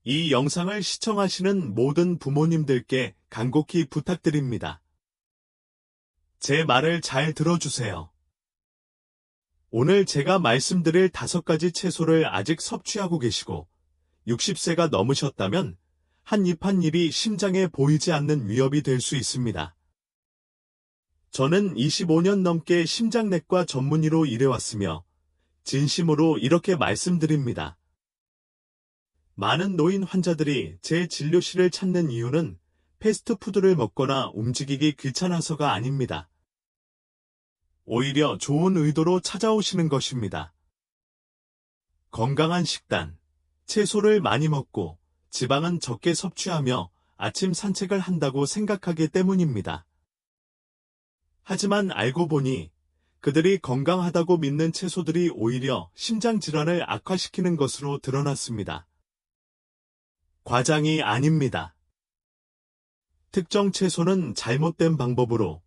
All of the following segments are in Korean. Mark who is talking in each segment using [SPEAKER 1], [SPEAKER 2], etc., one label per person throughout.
[SPEAKER 1] 이 영상을 시청하시는 모든 부모님들께 간곡히 부탁드립니다. 제 말을 잘 들어주세요. 오늘 제가 말씀드릴 5가지 채소를 아직 섭취하고 계시고 60세가 넘으셨다면 한 입 한 입이 심장에 보이지 않는 위협이 될 수 있습니다. 저는 25년 넘게 심장내과 전문의로 일해왔으며 진심으로 이렇게 말씀드립니다. 많은 노인 환자들이 제 진료실을 찾는 이유는 패스트푸드를 먹거나 움직이기 귀찮아서가 아닙니다. 오히려 좋은 의도로 찾아오시는 것입니다. 건강한 식단, 채소를 많이 먹고 지방은 적게 섭취하며 아침 산책을 한다고 생각하기 때문입니다. 하지만 알고 보니 그들이 건강하다고 믿는 채소들이 오히려 심장 질환을 악화시키는 것으로 드러났습니다. 과장이 아닙니다. 특정 채소는 잘못된 방법으로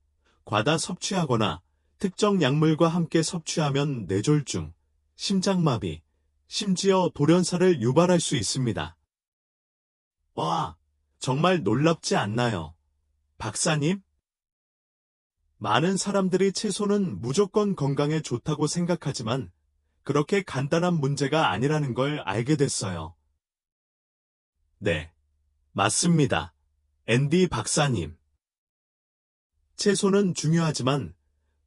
[SPEAKER 1] 과다 섭취하거나 특정 약물과 함께 섭취하면 뇌졸중, 심장마비, 심지어 돌연사를 유발할 수 있습니다. 와, 정말 놀랍지 않나요? 박사님? 많은 사람들이 채소는 무조건 건강에 좋다고 생각하지만 그렇게 간단한 문제가 아니라는 걸 알게 됐어요. 네, 맞습니다. 앤디 박사님. 채소는 중요하지만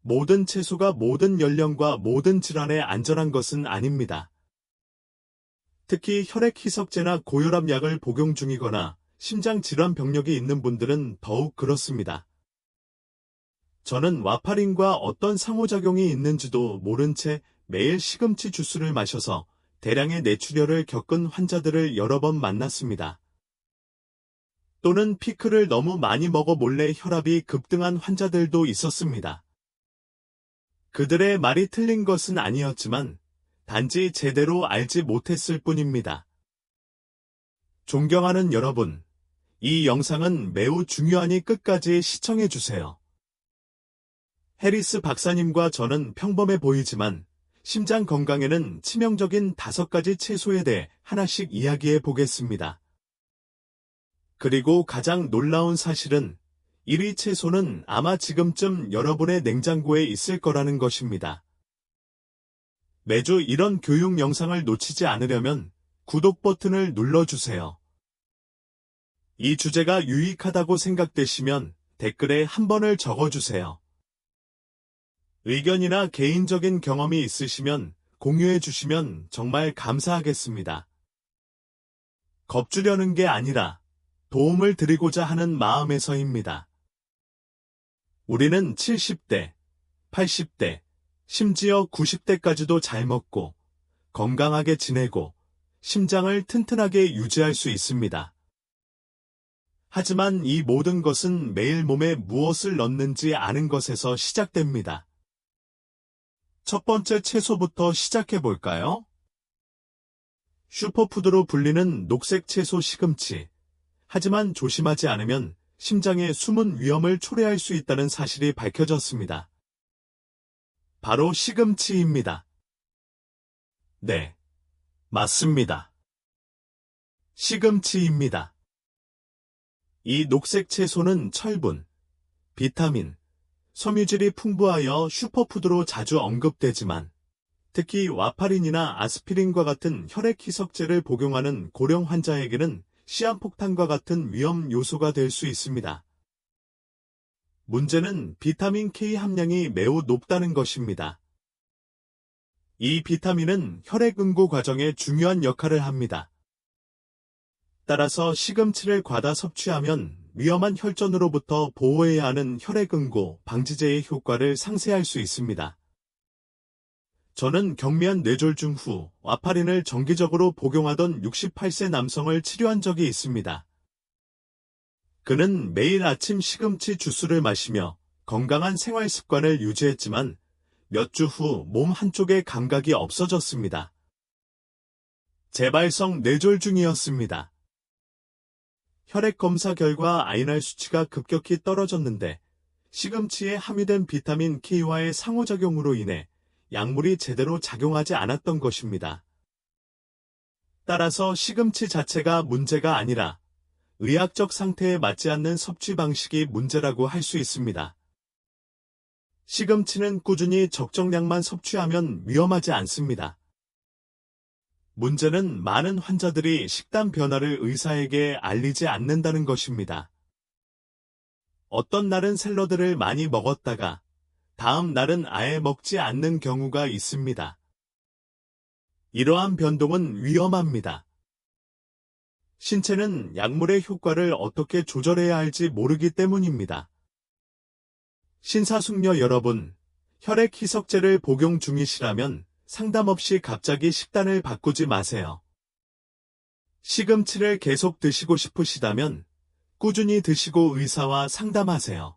[SPEAKER 1] 모든 채소가 모든 연령과 모든 질환에 안전한 것은 아닙니다. 특히 혈액희석제나 고혈압 약을 복용 중이거나 심장질환 병력이 있는 분들은 더욱 그렇습니다. 저는 와파린과 어떤 상호작용이 있는지도 모른 채 매일 시금치 주스를 마셔서 대량의 뇌출혈을 겪은 환자들을 여러 번 만났습니다. 또는 피클을 너무 많이 먹어 몰래 혈압이 급등한 환자들도 있었습니다. 그들의 말이 틀린 것은 아니었지만 단지 제대로 알지 못했을 뿐입니다. 존경하는 여러분, 이 영상은 매우 중요하니 끝까지 시청해주세요. 해리스 박사님과 저는 평범해 보이지만 심장 건강에는 치명적인 5가지 채소에 대해 하나씩 이야기해 보겠습니다. 그리고 가장 놀라운 사실은 1위 채소는 아마 지금쯤 여러분의 냉장고에 있을 거라는 것입니다. 매주 이런 교육 영상을 놓치지 않으려면 구독 버튼을 눌러주세요. 이 주제가 유익하다고 생각되시면 댓글에 한 번을 적어주세요. 의견이나 개인적인 경험이 있으시면 공유해 주시면 정말 감사하겠습니다. 겁주려는 게 아니라 도움을 드리고자 하는 마음에서입니다. 우리는 70대, 80대, 심지어 90대까지도 잘 먹고 건강하게 지내고 심장을 튼튼하게 유지할 수 있습니다. 하지만 이 모든 것은 매일 몸에 무엇을 넣는지 아는 것에서 시작됩니다. 첫 번째 채소부터 시작해 볼까요? 슈퍼푸드로 불리는 녹색 채소 시금치. 하지만 조심하지 않으면 심장의 숨은 위험을 초래할 수 있다는 사실이 밝혀졌습니다. 바로 시금치입니다. 네, 맞습니다. 시금치입니다. 이 녹색 채소는 철분, 비타민, 섬유질이 풍부하여 슈퍼푸드로 자주 언급되지만 특히 와파린이나 아스피린과 같은 혈액희석제를 복용하는 고령 환자에게는 시한폭탄과 같은 위험 요소가 될 수 있습니다. 문제는 비타민 K 함량이 매우 높다는 것입니다. 이 비타민은 혈액 응고 과정에 중요한 역할을 합니다. 따라서 시금치를 과다 섭취하면 위험한 혈전으로부터 보호해야 하는 혈액 응고 방지제의 효과를 상쇄할 수 있습니다. 저는 경미한 뇌졸중 후 와파린을 정기적으로 복용하던 68세 남성을 치료한 적이 있습니다. 그는 매일 아침 시금치 주스를 마시며 건강한 생활 습관을 유지했지만 몇 주 후 몸 한쪽의 감각이 없어졌습니다. 재발성 뇌졸중이었습니다. 혈액 검사 결과 아인알 수치가 급격히 떨어졌는데 시금치에 함유된 비타민 K와의 상호작용으로 인해 약물이 제대로 작용하지 않았던 것입니다. 따라서 시금치 자체가 문제가 아니라 의학적 상태에 맞지 않는 섭취 방식이 문제라고 할 수 있습니다. 시금치는 꾸준히 적정량만 섭취하면 위험하지 않습니다. 문제는 많은 환자들이 식단 변화를 의사에게 알리지 않는다는 것입니다. 어떤 날은 샐러드를 많이 먹었다가 다음 날은 아예 먹지 않는 경우가 있습니다. 이러한 변동은 위험합니다. 신체는 약물의 효과를 어떻게 조절해야 할지 모르기 때문입니다. 신사숙녀 여러분, 혈액 희석제를 복용 중이시라면 상담 없이 갑자기 식단을 바꾸지 마세요. 시금치를 계속 드시고 싶으시다면 꾸준히 드시고 의사와 상담하세요.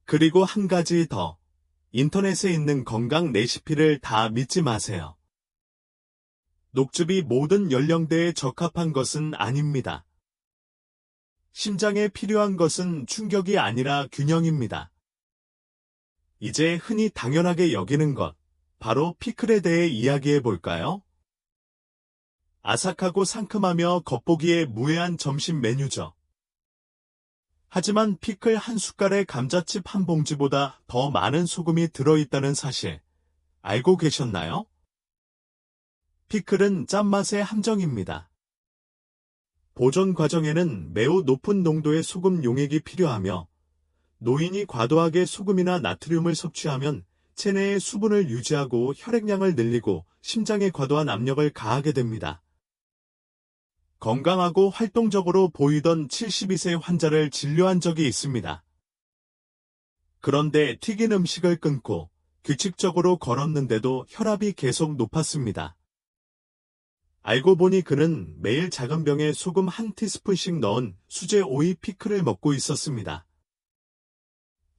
[SPEAKER 1] 그리고 한 가지 더, 인터넷에 있는 건강 레시피를 다 믿지 마세요. 녹즙이 모든 연령대에 적합한 것은 아닙니다. 심장에 필요한 것은 충격이 아니라 균형입니다. 이제 흔히 당연하게 여기는 것, 바로 피클에 대해 이야기해 볼까요? 아삭하고 상큼하며 겉보기에 무해한 점심 메뉴죠. 하지만 피클 한 숟갈에 감자칩 한 봉지보다 더 많은 소금이 들어있다는 사실, 알고 계셨나요? 피클은 짠맛의 함정입니다. 보존 과정에는 매우 높은 농도의 소금 용액이 필요하며 노인이 과도하게 소금이나 나트륨을 섭취하면 체내의 수분을 유지하고 혈액량을 늘리고 심장에 과도한 압력을 가하게 됩니다. 건강하고 활동적으로 보이던 72세 환자를 진료한 적이 있습니다. 그런데 튀긴 음식을 끊고 규칙적으로 걸었는데도 혈압이 계속 높았습니다. 알고 보니 그는 매일 작은 병에 소금 한 티스푼씩 넣은 수제 오이 피클을 먹고 있었습니다.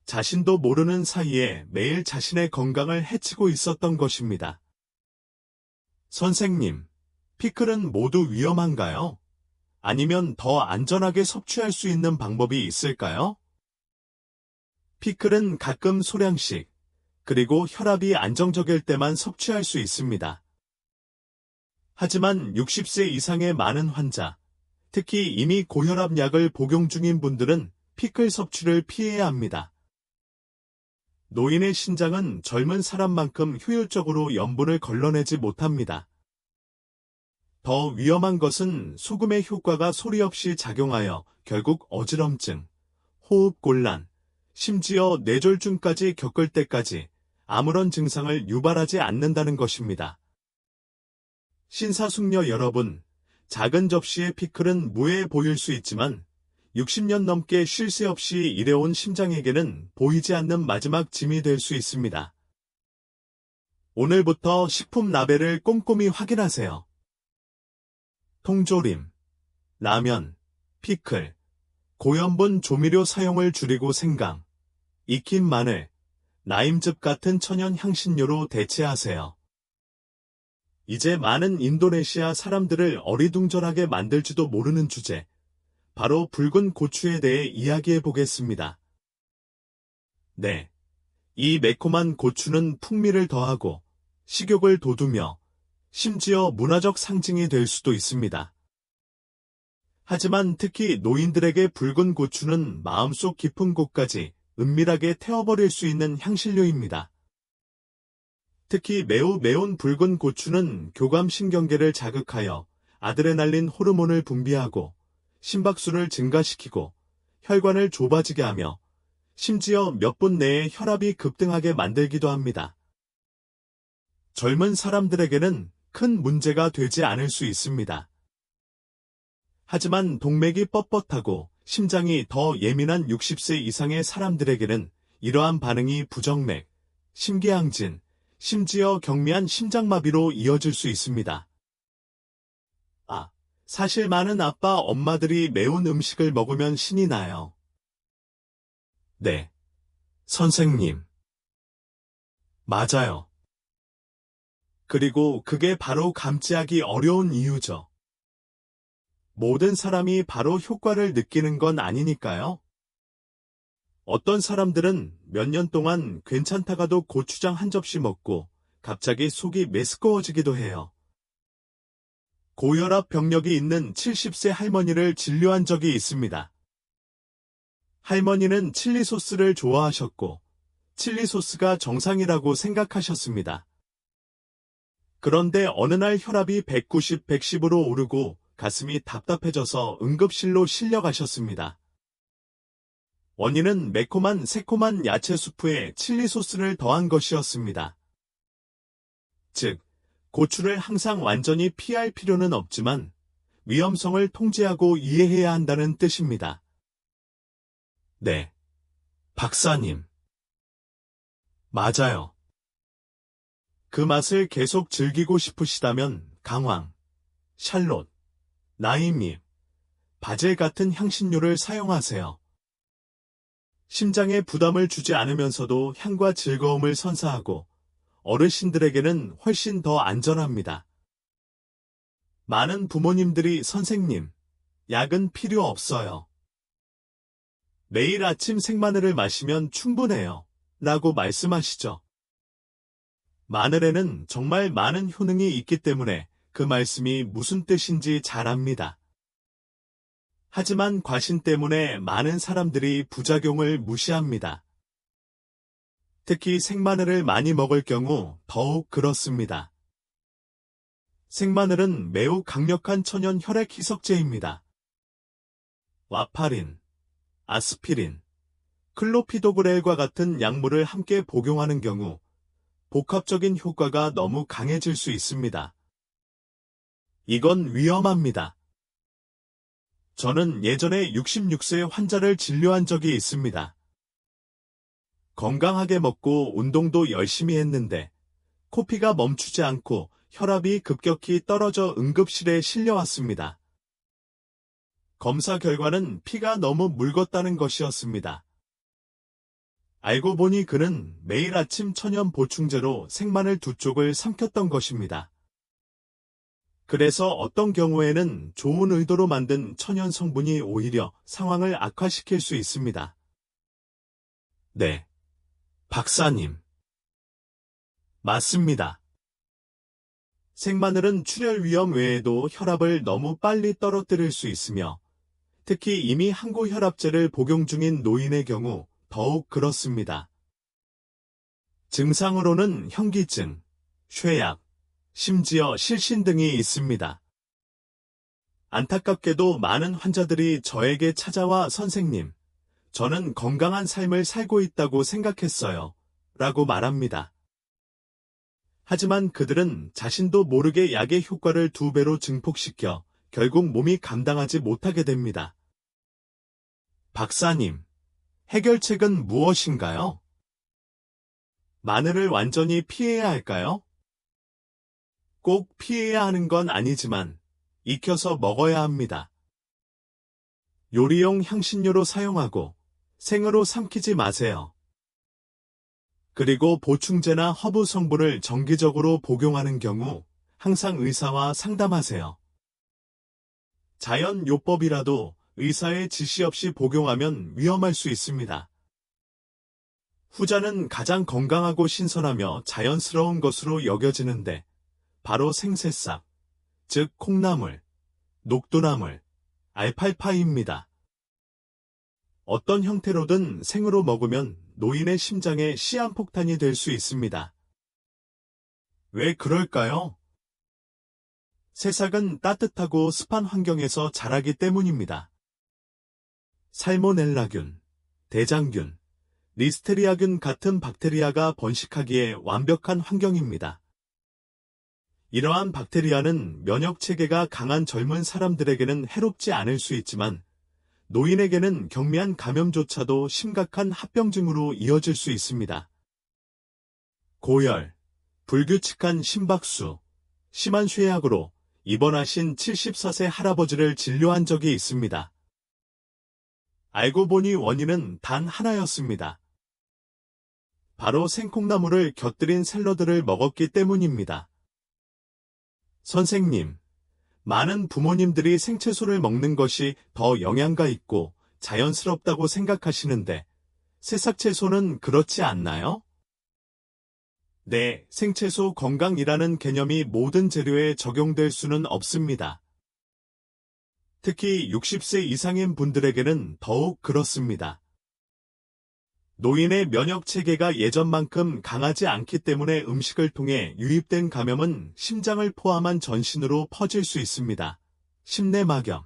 [SPEAKER 1] 자신도 모르는 사이에 매일 자신의 건강을 해치고 있었던 것입니다. 선생님, 피클은 모두 위험한가요? 아니면 더 안전하게 섭취할 수 있는 방법이 있을까요? 피클은 가끔 소량씩, 그리고 혈압이 안정적일 때만 섭취할 수 있습니다. 하지만 60세 이상의 많은 환자, 특히 이미 고혈압 약을 복용 중인 분들은 피클 섭취를 피해야 합니다. 노인의 신장은 젊은 사람만큼 효율적으로 염분을 걸러내지 못합니다. 더 위험한 것은 소금의 효과가 소리 없이 작용하여 결국 어지럼증, 호흡곤란, 심지어 뇌졸중까지 겪을 때까지 아무런 증상을 유발하지 않는다는 것입니다. 신사숙녀 여러분, 작은 접시의 피클은 무해해 보일 수 있지만 60년 넘게 쉴 새 없이 일해온 심장에게는 보이지 않는 마지막 짐이 될 수 있습니다. 오늘부터 식품 라벨을 꼼꼼히 확인하세요. 통조림, 라면, 피클, 고염분 조미료 사용을 줄이고 생강, 익힌 마늘, 라임즙 같은 천연 향신료로 대체하세요. 이제 많은 인도네시아 사람들을 어리둥절하게 만들지도 모르는 주제, 바로 붉은 고추에 대해 이야기해 보겠습니다. 네, 이 매콤한 고추는 풍미를 더하고 식욕을 돋우며 심지어 문화적 상징이 될 수도 있습니다. 하지만 특히 노인들에게 붉은 고추는 마음속 깊은 곳까지 은밀하게 태워버릴 수 있는 향신료입니다. 특히 매우 매운 붉은 고추는 교감신경계를 자극하여 아드레날린 호르몬을 분비하고 심박수를 증가시키고 혈관을 좁아지게 하며 심지어 몇 분 내에 혈압이 급등하게 만들기도 합니다. 젊은 사람들에게는 큰 문제가 되지 않을 수 있습니다. 하지만 동맥이 뻣뻣하고 심장이 더 예민한 60세 이상의 사람들에게는 이러한 반응이 부정맥, 심계항진, 심지어 경미한 심장마비로 이어질 수 있습니다. 사실 많은 아빠, 엄마들이 매운 음식을 먹으면 신이 나요. 네, 선생님. 맞아요. 그리고 그게 바로 감지하기 어려운 이유죠. 모든 사람이 바로 효과를 느끼는 건 아니니까요. 어떤 사람들은 몇 년 동안 괜찮다가도 고추장 한 접시 먹고 갑자기 속이 메스꺼워지기도 해요. 고혈압 병력이 있는 70세 할머니를 진료한 적이 있습니다. 할머니는 칠리 소스를 좋아하셨고, 칠리 소스가 정상이라고 생각하셨습니다. 그런데 어느 날 혈압이 190, 110으로 오르고 가슴이 답답해져서 응급실로 실려가셨습니다. 원인은 매콤한 새콤한 야채 수프에 칠리 소스를 더한 것이었습니다. 즉, 고추를 항상 완전히 피할 필요는 없지만 위험성을 통제하고 이해해야 한다는 뜻입니다. 네, 박사님. 맞아요. 그 맛을 계속 즐기고 싶으시다면 강황, 샬롯, 나이잎, 바질 같은 향신료를 사용하세요. 심장에 부담을 주지 않으면서도 향과 즐거움을 선사하고 어르신들에게는 훨씬 더 안전합니다. 많은 부모님들이 선생님, 약은 필요 없어요. 매일 아침 생마늘을 마시면 충분해요. 라고 말씀하시죠. 마늘에는 정말 많은 효능이 있기 때문에 그 말씀이 무슨 뜻인지 잘 압니다. 하지만 과신 때문에 많은 사람들이 부작용을 무시합니다. 특히 생마늘을 많이 먹을 경우 더욱 그렇습니다. 생마늘은 매우 강력한 천연 혈액 희석제입니다. 와파린, 아스피린, 클로피도그렐과 같은 약물을 함께 복용하는 경우 복합적인 효과가 너무 강해질 수 있습니다. 이건 위험합니다. 저는 예전에 66세 환자를 진료한 적이 있습니다. 건강하게 먹고 운동도 열심히 했는데 코피가 멈추지 않고 혈압이 급격히 떨어져 응급실에 실려왔습니다. 검사 결과는 피가 너무 묽었다는 것이었습니다. 알고 보니 그는 매일 아침 천연 보충제로 생마늘 2쪽을 삼켰던 것입니다. 그래서 어떤 경우에는 좋은 의도로 만든 천연 성분이 오히려 상황을 악화시킬 수 있습니다. 네, 박사님. 맞습니다. 생마늘은 출혈 위험 외에도 혈압을 너무 빨리 떨어뜨릴 수 있으며 특히 이미 항고혈압제를 복용 중인 노인의 경우 더욱 그렇습니다. 증상으로는 현기증, 쇠약, 심지어 실신 등이 있습니다. 안타깝게도 많은 환자들이 저에게 찾아와 선생님, 저는 건강한 삶을 살고 있다고 생각했어요. 라고 말합니다. 하지만 그들은 자신도 모르게 약의 효과를 2배로 증폭시켜 결국 몸이 감당하지 못하게 됩니다. 박사님, 해결책은 무엇인가요? 마늘을 완전히 피해야 할까요? 꼭 피해야 하는 건 아니지만 익혀서 먹어야 합니다. 요리용 향신료로 사용하고 생으로 삼키지 마세요. 그리고 보충제나 허브 성분을 정기적으로 복용하는 경우 항상 의사와 상담하세요. 자연요법이라도 의사의 지시 없이 복용하면 위험할 수 있습니다. 후자는 가장 건강하고 신선하며 자연스러운 것으로 여겨지는데 바로 생새싹, 즉 콩나물, 녹두나물, 알팔파입니다. 어떤 형태로든 생으로 먹으면 노인의 심장에 시한폭탄이 될 수 있습니다. 왜 그럴까요? 새싹은 따뜻하고 습한 환경에서 자라기 때문입니다. 살모넬라균, 대장균, 리스테리아균 같은 박테리아가 번식하기에 완벽한 환경입니다. 이러한 박테리아는 면역체계가 강한 젊은 사람들에게는 해롭지 않을 수 있지만 노인에게는 경미한 감염조차도 심각한 합병증으로 이어질 수 있습니다. 고열, 불규칙한 심박수, 심한 쇠약으로 입원하신 74세 할아버지를 진료한 적이 있습니다. 알고 보니 원인은 단 하나였습니다. 바로 생콩나물을 곁들인 샐러드를 먹었기 때문입니다. 선생님, 많은 부모님들이 생채소를 먹는 것이 더 영양가 있고 자연스럽다고 생각하시는데 새싹채소는 그렇지 않나요? 네, 생채소 건강이라는 개념이 모든 재료에 적용될 수는 없습니다. 특히 60세 이상인 분들에게는 더욱 그렇습니다. 노인의 면역 체계가 예전만큼 강하지 않기 때문에 음식을 통해 유입된 감염은 심장을 포함한 전신으로 퍼질 수 있습니다. 심내막염.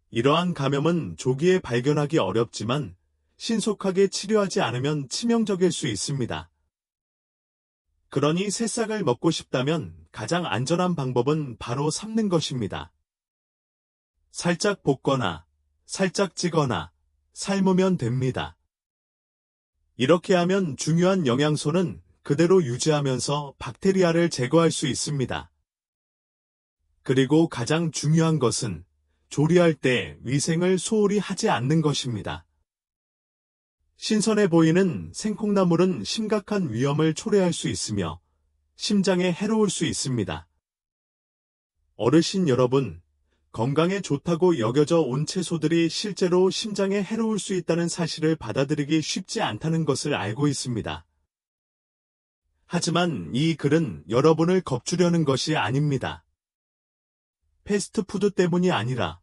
[SPEAKER 1] 이러한 감염은 조기에 발견하기 어렵지만 신속하게 치료하지 않으면 치명적일 수 있습니다. 그러니 새싹을 먹고 싶다면 가장 안전한 방법은 바로 삶는 것입니다. 살짝 볶거나 살짝 찌거나 삶으면 됩니다. 이렇게 하면 중요한 영양소는 그대로 유지하면서 박테리아를 제거할 수 있습니다. 그리고 가장 중요한 것은 조리할 때 위생을 소홀히 하지 않는 것입니다. 신선해 보이는 생콩나물은 심각한 위험을 초래할 수 있으며 심장에 해로울 수 있습니다. 어르신 여러분, 건강에 좋다고 여겨져 온 채소들이 실제로 심장에 해로울 수 있다는 사실을 받아들이기 쉽지 않다는 것을 알고 있습니다. 하지만 이 글은 여러분을 겁주려는 것이 아닙니다. 패스트푸드 때문이 아니라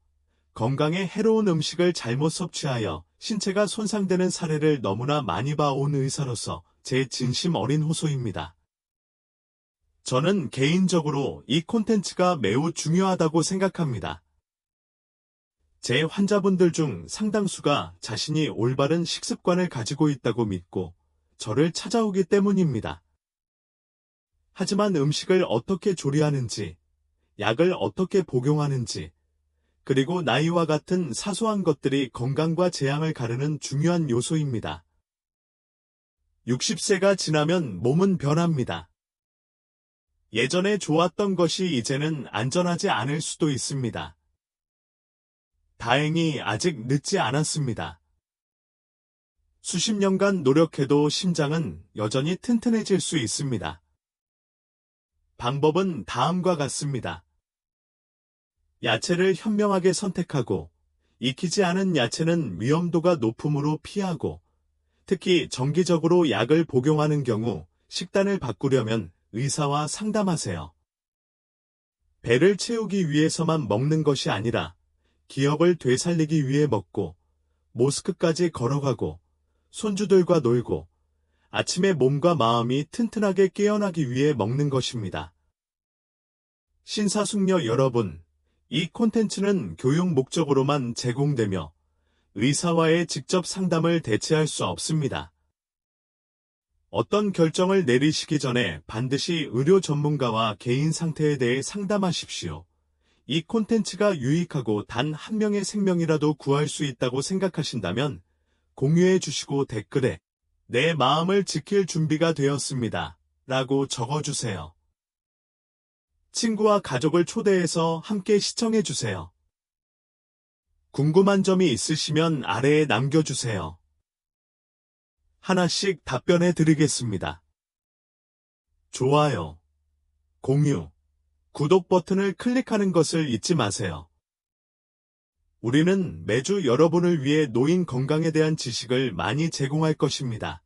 [SPEAKER 1] 건강에 해로운 음식을 잘못 섭취하여 신체가 손상되는 사례를 너무나 많이 봐온 의사로서 제 진심 어린 호소입니다. 저는 개인적으로 이 콘텐츠가 매우 중요하다고 생각합니다. 제 환자분들 중 상당수가 자신이 올바른 식습관을 가지고 있다고 믿고 저를 찾아오기 때문입니다. 하지만 음식을 어떻게 조리하는지, 약을 어떻게 복용하는지, 그리고 나이와 같은 사소한 것들이 건강과 재앙을 가르는 중요한 요소입니다. 60세가 지나면 몸은 변합니다. 예전에 좋았던 것이 이제는 안전하지 않을 수도 있습니다. 다행히 아직 늦지 않았습니다. 수십 년간 노력해도 심장은 여전히 튼튼해질 수 있습니다. 방법은 다음과 같습니다. 야채를 현명하게 선택하고, 익히지 않은 야채는 위험도가 높으므로 피하고, 특히 정기적으로 약을 복용하는 경우 식단을 바꾸려면 의사와 상담하세요. 배를 채우기 위해서만 먹는 것이 아니라 기억을 되살리기 위해 먹고 모스크까지 걸어가고 손주들과 놀고 아침에 몸과 마음이 튼튼하게 깨어나기 위해 먹는 것입니다. 신사숙녀 여러분, 이 콘텐츠는 교육 목적으로만 제공되며 의사와의 직접 상담을 대체할 수 없습니다. 어떤 결정을 내리시기 전에 반드시 의료 전문가와 개인 상태에 대해 상담하십시오. 이 콘텐츠가 유익하고 단 한 명의 생명이라도 구할 수 있다고 생각하신다면 공유해 주시고 댓글에 내 마음을 지킬 준비가 되었습니다. 라고 적어주세요. 친구와 가족을 초대해서 함께 시청해 주세요. 궁금한 점이 있으시면 아래에 남겨주세요. 하나씩 답변해 드리겠습니다. 좋아요, 공유, 구독 버튼을 클릭하는 것을 잊지 마세요. 우리는 매주 여러분을 위해 노인 건강에 대한 지식을 많이 제공할 것입니다.